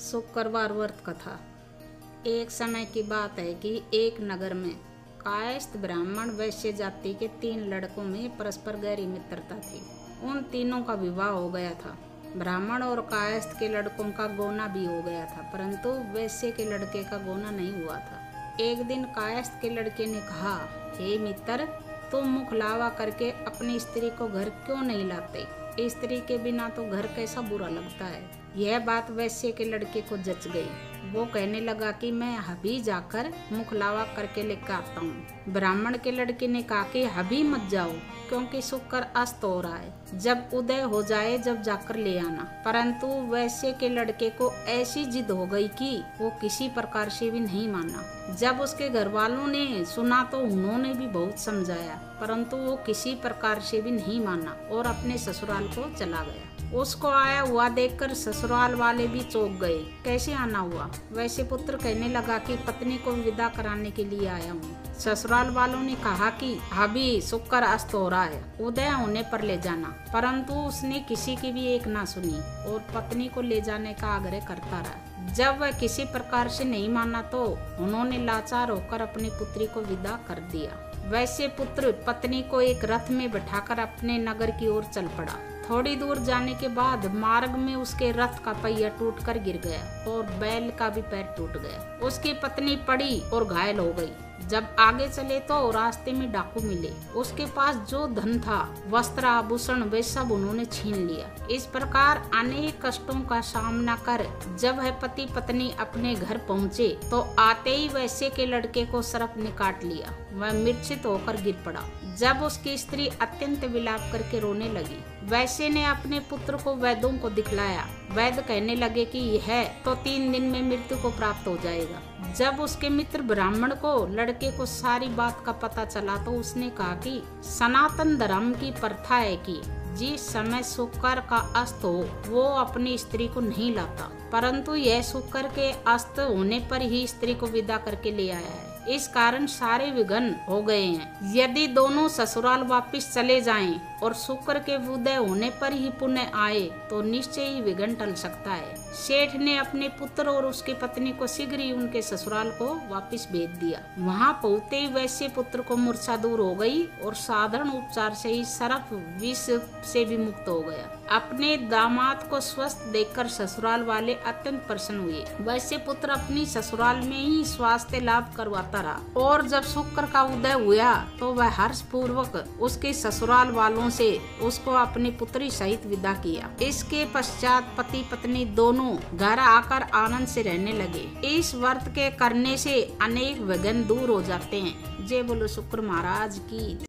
शुक्रवार व्रत कथा। एक समय की बात है कि एक नगर में कायस्थ ब्राह्मण वैश्य जाति के 3 लड़कों में परस्पर गहरी मित्रता थी। उन तीनों का विवाह हो गया था। ब्राह्मण और कायस्थ के लड़कों का गोना भी हो गया था, परंतु वैश्य के लड़के का गोना नहीं हुआ था। एक दिन कायस्थ के लड़के ने कहा, हे मित्र, तुम मुख लावा करके अपनी स्त्री को घर क्यों नहीं लाते? स्त्री के बिना तो घर कैसा बुरा लगता है। यह बात वैश्य के लड़के को जच गई। वो कहने लगा कि मैं अभी जाकर मुख लावा करके लेकर आता हूँ। ब्राह्मण के लड़के ने कहा कि अभी मत जाओ, क्योंकि शुक्र अस्त हो रहा है, जब उदय हो जाए जब जाकर ले आना। परंतु वैश्य के लड़के को ऐसी जिद हो गई कि वो किसी प्रकार से भी नहीं माना। जब उसके घर वालों ने सुना तो उन्होंने भी बहुत समझाया, परंतु वो किसी प्रकार से भी नहीं माना और अपने ससुराल को चला गया। उसको आया हुआ देखकर ससुराल वाले भी चौंक गए। कैसे आना हुआ? वैसे पुत्र कहने लगा कि पत्नी को विदा कराने के लिए आया हूँ। ससुराल वालों ने कहा कि अभी शुक्र अस्त हो रहा है, उदय होने पर ले जाना। परंतु उसने किसी की भी एक ना सुनी और पत्नी को ले जाने का आग्रह करता रहा। जब वह किसी प्रकार से नहीं माना तो उन्होंने लाचार होकर अपनी पुत्री को विदा कर दिया। वैसे पुत्र पत्नी को एक रथ में बैठाकर अपने नगर की ओर चल पड़ा। थोड़ी दूर जाने के बाद मार्ग में उसके रथ का पहिया टूटकर गिर गया और बैल का भी पैर टूट गया। उसकी पत्नी पड़ी और घायल हो गई। जब आगे चले तो रास्ते में डाकू मिले। उसके पास जो धन था, वस्त्र आभूषण, वे सब उन्होंने छीन लिया। इस प्रकार अनेक कष्टों का सामना कर जब वह पति पत्नी अपने घर पहुँचे तो आते ही वैश्य के लड़के को सर्प ने काट लिया। वह मूर्छित होकर गिर पड़ा। जब उसकी स्त्री अत्यंत विलाप करके रोने लगी, वैश्य ने अपने पुत्र को वैद्यों को दिखलाया। वैद्य कहने लगे कि यह तो 3 दिन में मृत्यु को प्राप्त हो जाएगा। जब उसके मित्र ब्राह्मण को लड़के को सारी बात का पता चला तो उसने कहा कि सनातन धर्म की प्रथा है कि जिस समय शुक्र का अस्त हो वो अपनी स्त्री को नहीं लाता, परंतु यह शुक्र के अस्त होने पर ही स्त्री को विदा करके ले आया है। इस कारण सारे विघ्न हो गए हैं। यदि दोनों ससुराल वापिस चले जाएं और शुक्र के उदय होने पर ही पुण्य आए तो निश्चय ही विघ्न टल सकता है। सेठ ने अपने पुत्र और उसकी पत्नी को शीघ्र ही उनके ससुराल को वापिस भेज दिया। वहां पहुंचते ही वैश्य पुत्र को मूर्छा दूर हो गई और साधारण उपचार से ही सर्प विष से भी मुक्त हो गया। अपने दामाद को स्वस्थ देखकर ससुराल वाले अत्यंत प्रसन्न हुए। वैश्य पुत्र अपनी ससुराल में ही स्वास्थ्य लाभ करवाता रहा और जब शुक्र का उदय हुआ तो वह हर्ष पूर्वक उसके ससुराल वालों से उसको अपनी पुत्री सहित विदा किया। इसके पश्चात पति पत्नी दोनों घर आकर आनंद से रहने लगे। इस व्रत के करने से अनेक विघ्न दूर हो जाते हैं। जय बोलो शुक्र महाराज की।